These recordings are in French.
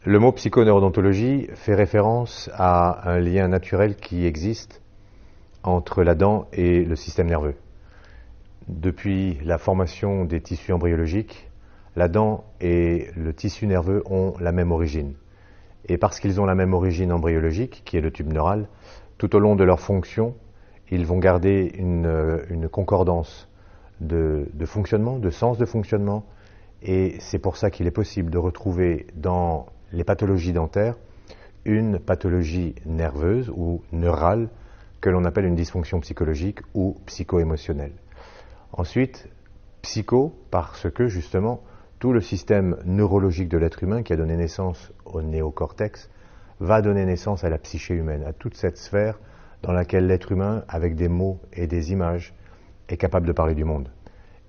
Le mot psychoneurodontologie fait référence à un lien naturel qui existe entre la dent et le système nerveux. Depuis la formation des tissus embryologiques, la dent et le tissu nerveux ont la même origine. Et parce qu'ils ont la même origine embryologique, qui est le tube neural, tout au long de leur fonction, ils vont garder une concordance de fonctionnement, de sens de fonctionnement, et c'est pour ça qu'il est possible de retrouver dans les pathologies dentaires une pathologie nerveuse ou neurale que l'on appelle une dysfonction psychologique ou psycho-émotionnelle. Ensuite, psycho, parce que justement, tout le système neurologique de l'être humain qui a donné naissance au néocortex va donner naissance à la psyché humaine, à toute cette sphère dans laquelle l'être humain, avec des mots et des images, est capable de parler du monde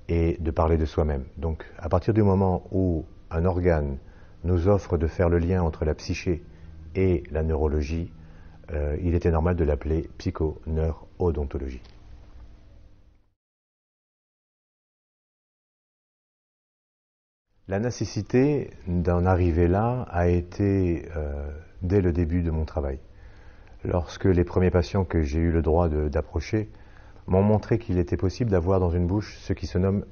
et de parler de soi-même. Donc, à partir du moment où un organe nous offre de faire le lien entre la psyché et la neurologie, il était normal de l'appeler psychoneurodontologie. La nécessité d'en arriver là a été dès le début de mon travail. Lorsque les premiers patients que j'ai eu le droit d'approcher m'ont montré qu'il était possible d'avoir dans une bouche ce qui se nomme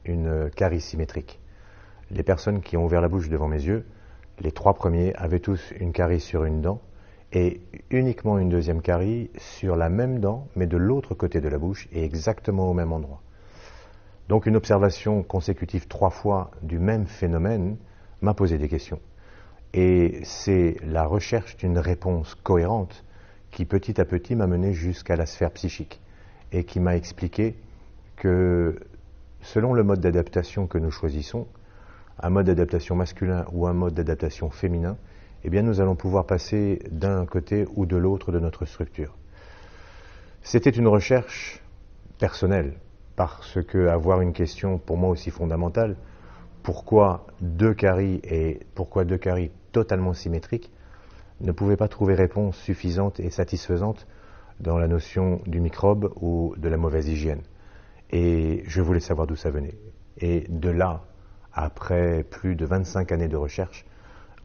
une carie symétrique. Les personnes qui ont ouvert la bouche devant mes yeux, les 3 premiers avaient tous une carie sur une dent et uniquement une deuxième carie sur la même dent mais de l'autre côté de la bouche et exactement au même endroit. Donc une observation consécutive 3 fois du même phénomène m'a posé des questions. Et c'est la recherche d'une réponse cohérente qui petit à petit m'a mené jusqu'à la sphère psychique et qui m'a expliqué que selon le mode d'adaptation que nous choisissons, un mode d'adaptation masculin ou un mode d'adaptation féminin, eh bien nous allons pouvoir passer d'un côté ou de l'autre de notre structure. C'était une recherche personnelle, parce que avoir une question pour moi aussi fondamentale, pourquoi 2 caries et pourquoi 2 caries totalement symétriques, ne pouvait pas trouver réponse suffisante et satisfaisante dans la notion du microbe ou de la mauvaise hygiène. Et je voulais savoir d'où ça venait. Et de là, après plus de 25 années de recherche,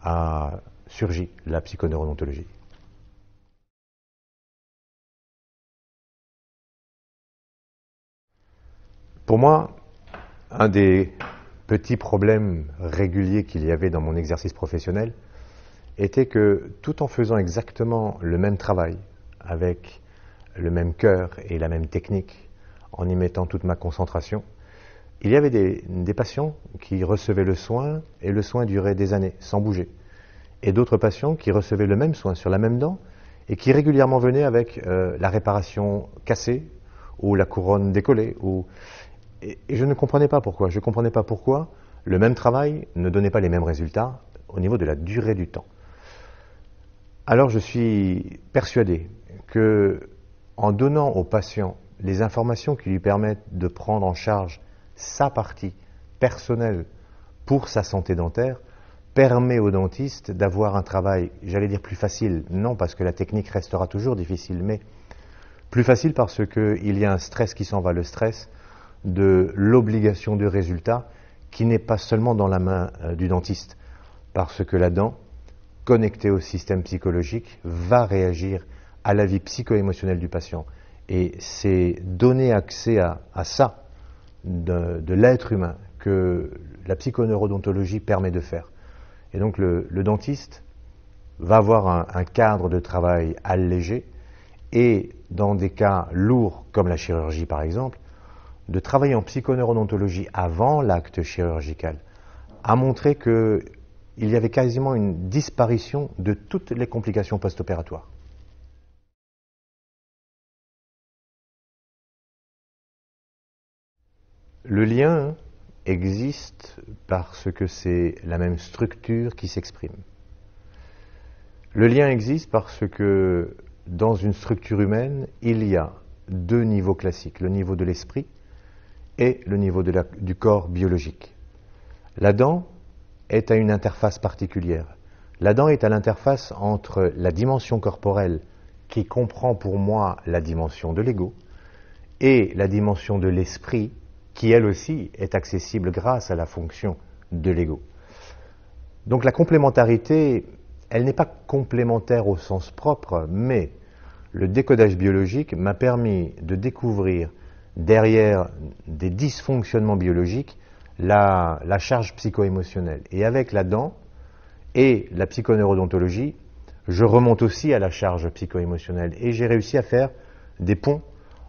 a surgi la psychoneurodontologie. Pour moi, un des petits problèmes réguliers qu'il y avait dans mon exercice professionnel était que tout en faisant exactement le même travail, avec le même cœur et la même technique, en y mettant toute ma concentration, il y avait des patients qui recevaient le soin et le soin durait des années sans bouger. Et d'autres patients qui recevaient le même soin sur la même dent et qui régulièrement venaient avec la réparation cassée ou la couronne décollée. Et je ne comprenais pas pourquoi. Je ne comprenais pas pourquoi le même travail ne donnait pas les mêmes résultats au niveau de la durée du temps. Alors je suis persuadé que en donnant au patient les informations qui lui permettent de prendre en charge sa partie personnelle pour sa santé dentaire, permet au dentiste d'avoir un travail, j'allais dire plus facile, non parce que la technique restera toujours difficile, mais plus facile parce qu'il y a un stress qui s'en va, le stress de l'obligation de résultat qui n'est pas seulement dans la main du dentiste, parce que la dent, connectée au système psychologique, va réagir à la vie psycho-émotionnelle du patient. Et c'est donner accès à ça de l'être humain que la psychoneurodontologie permet de faire. Et donc le dentiste va avoir un cadre de travail allégé et dans des cas lourds comme la chirurgie par exemple, de travailler en psychoneurodontologie avant l'acte chirurgical a montré qu'il y avait quasiment une disparition de toutes les complications post-opératoires. Le lien existe parce que c'est la même structure qui s'exprime. Le lien existe parce que dans une structure humaine, il y a 2 niveaux classiques, le niveau de l'esprit et le niveau du corps biologique. La dent est à une interface particulière. La dent est à l'interface entre la dimension corporelle qui comprend pour moi la dimension de l'ego et la dimension de l'esprit qui elle aussi est accessible grâce à la fonction de l'ego. Donc la complémentarité, elle n'est pas complémentaire au sens propre, mais le décodage biologique m'a permis de découvrir derrière des dysfonctionnements biologiques la charge psycho-émotionnelle. Et avec la dent et la psychoneurodontologie, je remonte aussi à la charge psycho-émotionnelle. Et j'ai réussi à faire des ponts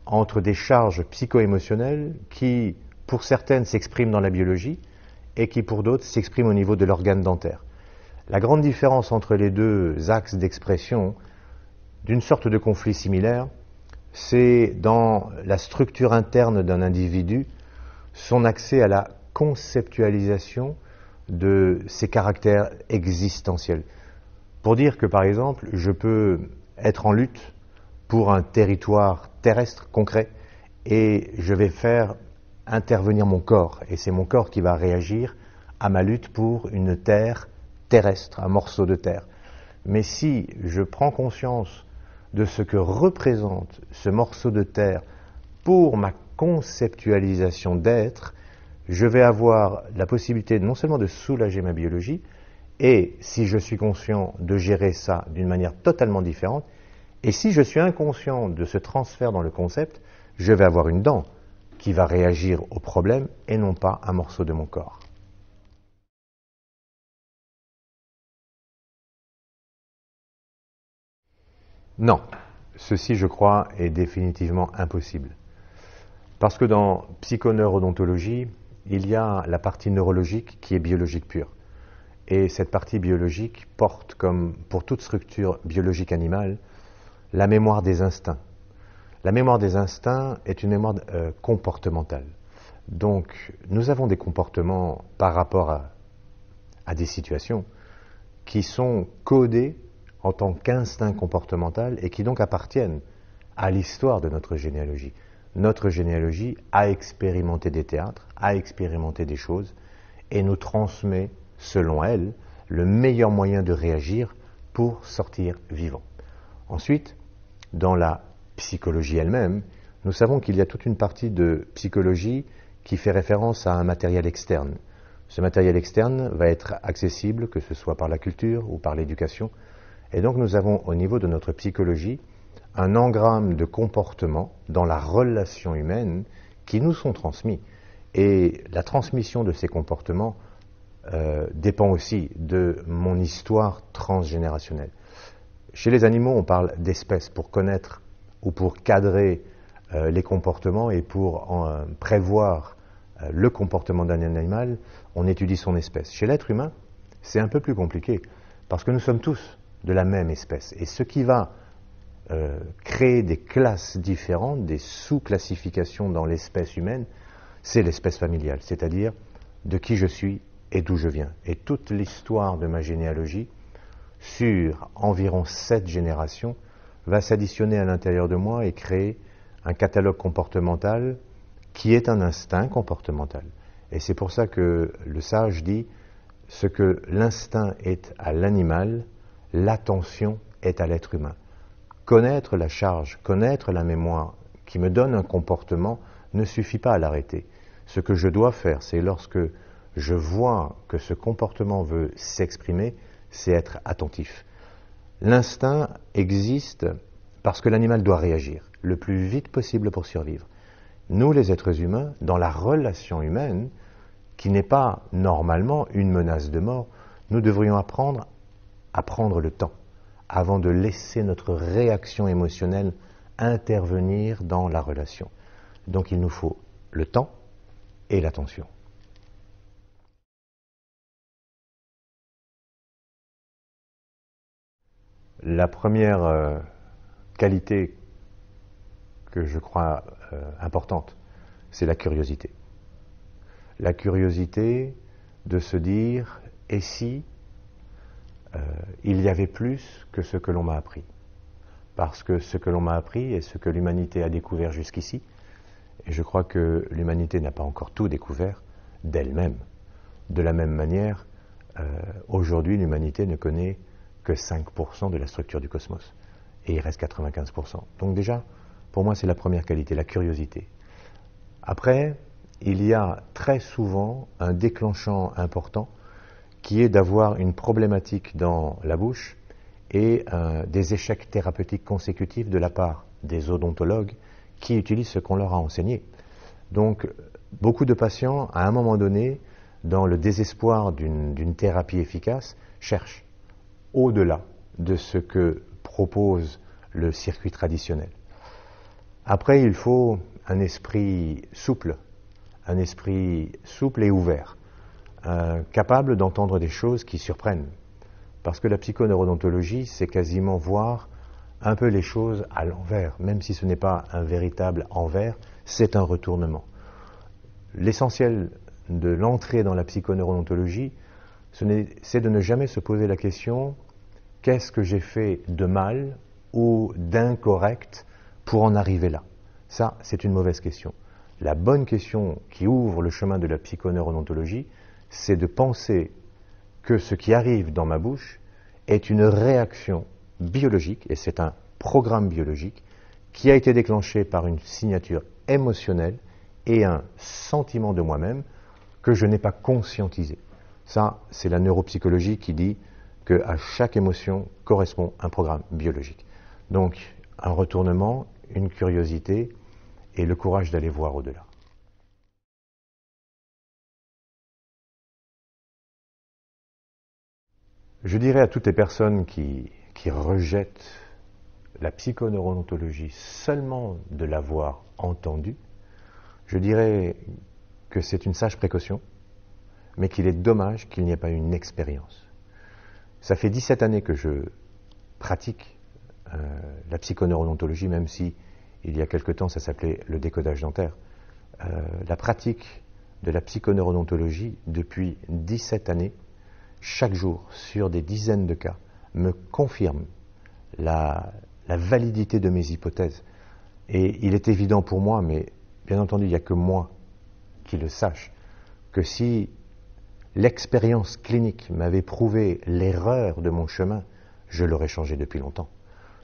entre des charges psycho-émotionnelles qui, pour certaines, s'expriment dans la biologie et qui, pour d'autres, s'expriment au niveau de l'organe dentaire. La grande différence entre les deux axes d'expression d'une sorte de conflit similaire, c'est dans la structure interne d'un individu, son accès à la conceptualisation de ses caractères existentiels. Pour dire que, par exemple, je peux être en lutte pour un territoire terrestre concret et je vais faire intervenir mon corps. Et c'est mon corps qui va réagir à ma lutte pour une terre terrestre, un morceau de terre. Mais si je prends conscience de ce que représente ce morceau de terre pour ma conceptualisation d'être, je vais avoir la possibilité non seulement de soulager ma biologie, et si je suis conscient de gérer ça d'une manière totalement différente, et si je suis inconscient de ce transfert dans le concept, je vais avoir une dent qui va réagir au problème et non pas un morceau de mon corps. Non, ceci, je crois, est définitivement impossible. Parce que dans psychoneurodontologie, il y a la partie neurologique qui est biologique pure. Et cette partie biologique porte, comme pour toute structure biologique animale, la mémoire des instincts. La mémoire des instincts est une mémoire comportementale. Donc, nous avons des comportements par rapport à des situations qui sont codés en tant qu'instinct comportemental et qui donc appartiennent à l'histoire de notre généalogie. Notre généalogie a expérimenté des théâtres, a expérimenté des choses et nous transmet, selon elle, le meilleur moyen de réagir pour sortir vivant. Ensuite, dans la psychologie elle-même, nous savons qu'il y a toute une partie de psychologie qui fait référence à un matériel externe. Ce matériel externe va être accessible, que ce soit par la culture ou par l'éducation. Et donc nous avons au niveau de notre psychologie un engramme de comportements dans la relation humaine qui nous sont transmis. Et la transmission de ces comportements dépend aussi de mon histoire transgénérationnelle. Chez les animaux, on parle d'espèces pour connaître ou pour cadrer les comportements et pour prévoir le comportement d'un animal, on étudie son espèce. Chez l'être humain, c'est un peu plus compliqué parce que nous sommes tous de la même espèce. Et ce qui va créer des classes différentes, des sous-classifications dans l'espèce humaine, c'est l'espèce familiale, c'est-à-dire de qui je suis et d'où je viens. Et toute l'histoire de ma généalogie, sur environ 7 générations, va s'additionner à l'intérieur de moi et créer un catalogue comportemental qui est un instinct comportemental. Et c'est pour ça que le sage dit ce que l'instinct est à l'animal, l'attention est à l'être humain. Connaître la charge, connaître la mémoire qui me donne un comportement ne suffit pas à l'arrêter. Ce que je dois faire, c'est lorsque je vois que ce comportement veut s'exprimer, c'est être attentif. L'instinct existe parce que l'animal doit réagir le plus vite possible pour survivre. Nous, les êtres humains, dans la relation humaine, qui n'est pas normalement une menace de mort, nous devrions apprendre à prendre le temps avant de laisser notre réaction émotionnelle intervenir dans la relation. Donc il nous faut le temps et l'attention. La première qualité que je crois importante, c'est la curiosité. La curiosité de se dire, et si il y avait plus que ce que l'on m'a appris? Parce que ce que l'on m'a appris est ce que l'humanité a découvert jusqu'ici, et je crois que l'humanité n'a pas encore tout découvert d'elle-même. De la même manière, aujourd'hui, l'humanité ne connaît que 5% de la structure du cosmos, et il reste 95%. Donc déjà, pour moi, c'est la première qualité, la curiosité. Après, il y a très souvent un déclenchant important qui est d'avoir une problématique dans la bouche et des échecs thérapeutiques consécutifs de la part des odontologues qui utilisent ce qu'on leur a enseigné. Donc, beaucoup de patients, à un moment donné, dans le désespoir d'une thérapie efficace, cherchent au-delà de ce que propose le circuit traditionnel. Après, il faut un esprit souple et ouvert, capable d'entendre des choses qui surprennent. Parce que la psychoneurodontologie, c'est quasiment voir un peu les choses à l'envers, même si ce n'est pas un véritable envers, c'est un retournement. L'essentiel de l'entrée dans la psychoneurodontologie, c'est de ne jamais se poser la question « qu'est-ce que j'ai fait de mal ou d'incorrect pour en arriver là ?» Ça, c'est une mauvaise question. La bonne question qui ouvre le chemin de la psychoneurodontologie, c'est de penser que ce qui arrive dans ma bouche est une réaction biologique, et c'est un programme biologique, qui a été déclenché par une signature émotionnelle et un sentiment de moi-même que je n'ai pas conscientisé. Ça, c'est la neuropsychologie qui dit qu'à chaque émotion correspond un programme biologique. Donc, un retournement, une curiosité et le courage d'aller voir au-delà. Je dirais à toutes les personnes qui rejettent la psychoneurodontologie seulement de l'avoir entendue, je dirais que c'est une sage précaution, mais qu'il est dommage qu'il n'y ait pas une expérience. Ça fait 17 années que je pratique la psychoneurodontologie, même si il y a quelque temps ça s'appelait le décodage dentaire. La pratique de la psychoneurodontologie depuis 17 années, chaque jour, sur des dizaines de cas, me confirme la validité de mes hypothèses. Et il est évident pour moi, mais bien entendu, il n'y a que moi qui le sache, que si l'expérience clinique m'avait prouvé l'erreur de mon chemin, je l'aurais changé depuis longtemps.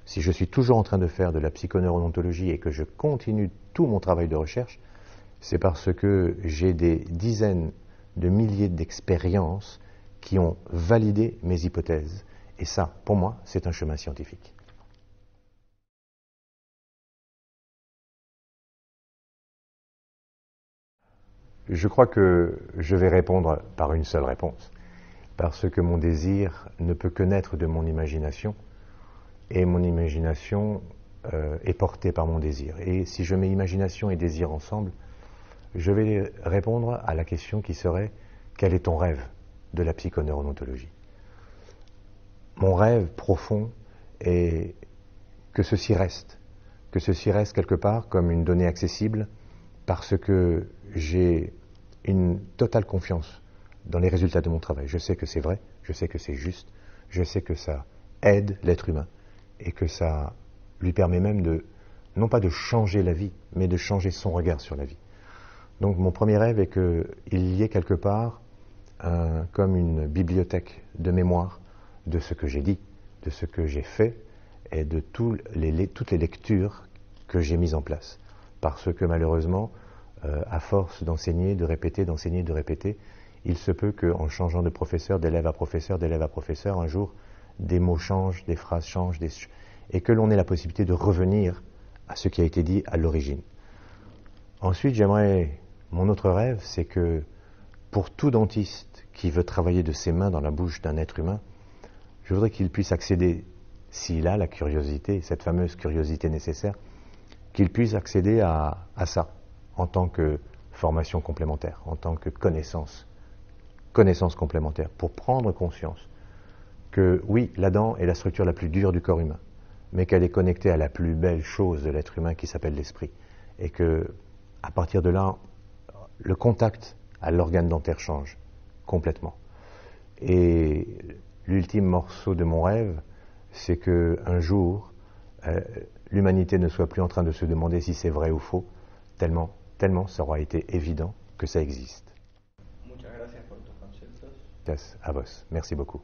Si je suis toujours en train de faire de la psychoneurodontologie et que je continue tout mon travail de recherche, c'est parce que j'ai des dizaines de milliers d'expériences qui ont validé mes hypothèses. Et ça, pour moi, c'est un chemin scientifique. Je crois que je vais répondre par une seule réponse, parce que mon désir ne peut que naître de mon imagination, et mon imagination est portée par mon désir. Et si je mets imagination et désir ensemble, je vais répondre à la question qui serait « Quel est ton rêve de la psychoneurodontologie ?» Mon rêve profond est que ceci reste quelque part comme une donnée accessible, parce que j'ai une totale confiance dans les résultats de mon travail. Je sais que c'est vrai, je sais que c'est juste, je sais que ça aide l'être humain et que ça lui permet même de, non pas de changer la vie, mais de changer son regard sur la vie. Donc mon premier rêve est qu'il y ait quelque part comme une bibliothèque de mémoire de ce que j'ai dit, de ce que j'ai fait et de toutes les lectures que j'ai mises en place. Parce que malheureusement, à force d'enseigner, de répéter, d'enseigner, de répéter, il se peut qu'en changeant de professeur, d'élève à professeur, un jour, des mots changent, des phrases changent, et que l'on ait la possibilité de revenir à ce qui a été dit à l'origine. Ensuite, mon autre rêve, c'est que pour tout dentiste qui veut travailler de ses mains dans la bouche d'un être humain, je voudrais qu'il puisse accéder, s'il a la curiosité, cette fameuse curiosité nécessaire, qu'il puisse accéder à ça en tant que formation complémentaire, en tant que connaissance complémentaire, pour prendre conscience que oui, la dent est la structure la plus dure du corps humain, mais qu'elle est connectée à la plus belle chose de l'être humain qui s'appelle l'esprit, et que à partir de là, le contact à l'organe dentaire change complètement. Et l'ultime morceau de mon rêve, c'est qu'un jour, l'humanité ne soit plus en train de se demander si c'est vrai ou faux, tellement ça aura été évident que ça existe. Muchas gracias por tus conceptos. Yes, à vos. Merci beaucoup.